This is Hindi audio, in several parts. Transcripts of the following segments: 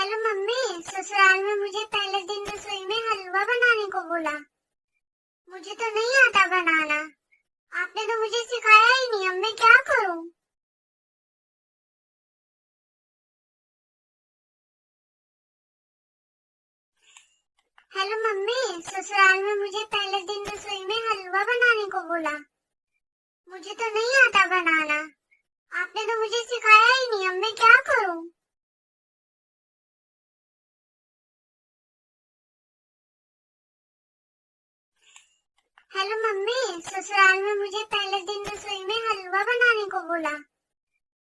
हेलो मम्मी, ससुराल में मुझे पहले दिन रसोई में हलवा बनाने को बोला। मुझे तो नहीं आता बनाना। आपने तो मुझे सिखाया ही नहीं, अब मैं क्या करूं? हेलो मम्मी, ससुराल में मुझे पहले दिन रसोई में हलवा बनाने को बोला। मुझे तो नहीं आता बनाना। आपने तो मुझे सिखाया ही नहीं, अब मैं क्या करूं? हेलो मम्मी, ससुराल में मुझे पहले दिन रसोई में हलवा बनाने को बोला।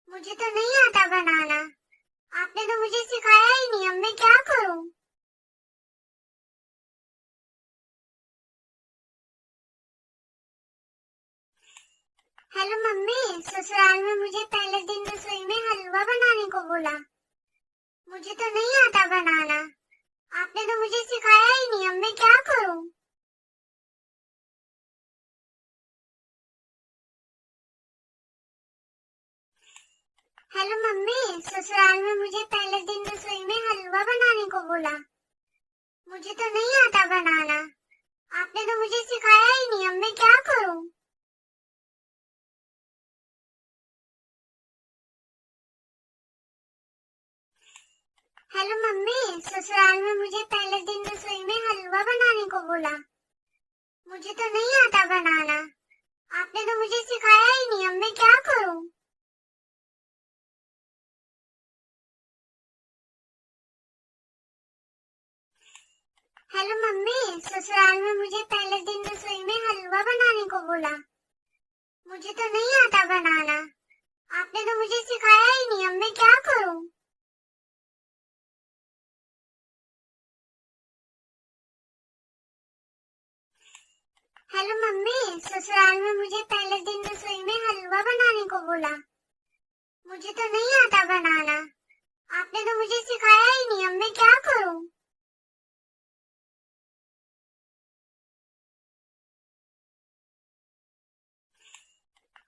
मुझे तो नहीं आता बनाना। आपने तो मुझे सिखाया ही नहीं, अब मैं क्या करूं? हेलो मम्मी, ससुराल में मुझे पहले दिन रसोई में हलवा बनाने को बोला। मुझे तो नहीं आता बनाना। आपने तो मुझे सिखाया ही नहीं, अब मैं क्या करूं? हेलो मम्मी, ससुराल में मुझे पहले दिन रसोई में हलवा बनाने को बोला। मुझे तो नहीं आता बनाना। आपने तो मुझे सिखाया ही नहीं, अब मैं क्या करूं? हेलो मम्मी, ससुराल में मुझे पहले दिन रसोई में हलवा बनाने को बोला। मुझे तो नहीं आता बनाना। आपने तो मुझे सिखाया ही नहीं, अब मैं क्या करूं? हेलो मम्मी, ससुराल में मुझे पहले दिन रसोई में हलवा बनाने को बोला। मुझे तो नहीं आता बनाना। आपने तो मुझे सिखाया ही नहीं, अब मैं क्या करूं? हेलो मम्मी, ससुराल में मुझे पहले दिन रसोई में हलवा बनाने को बोला। मुझे तो नहीं आता बनाना। आपने तो मुझे सिखाया ही नहीं, अब मैं क्या करूं?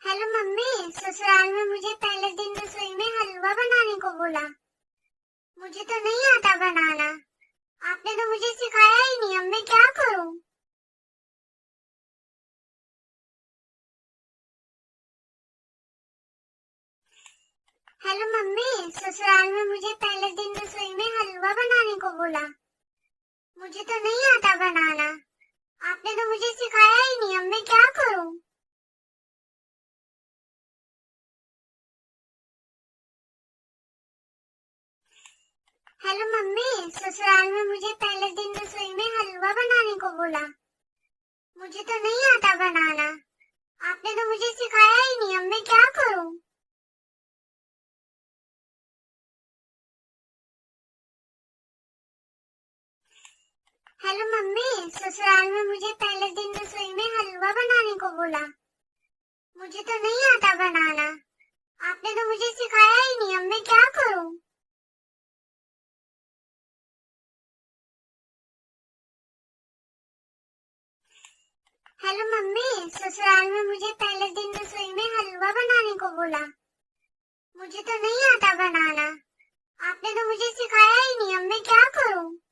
हेलो मम्मी, ससुराल में मुझे पहले दिन रसोई में हलवा बनाने को बोला। मुझे तो नहीं आता बनाना। आपने तो मुझे सिखाया ही नहीं, अब मैं क्या करूं? हेलो मम्मी, ससुराल में मुझे पहले दिन रसोई में हलवा बनाने को बोला। मुझे तो नहीं आता बनाना। आपने तो मुझे सिखाया ही नहीं, अब मैं क्या करूं? हेलो मम्मी, ससुराल में मुझे पहले दिन रसोई में हलवा बनाने को बोला। मुझे तो नहीं आता बनाना। आपने तो मुझे सिखाया ही नहीं, अब मैं क्या करूं? हेलो मम्मी, ससुराल में मुझे पहले दिन रसोई में हलवा बनाने को बोला। मुझे तो नहीं आता बनाना। आपने तो मुझे सिखाया ही नहीं, अब मैं क्या करूं? हेलो मम्मी, ससुराल में मुझे पहले दिन रसोई में हलवा बनाने को बोला। मुझे तो नहीं आता बनाना। आपने तो मुझे सिखाया ही नहीं, अब मैं क्या करूं?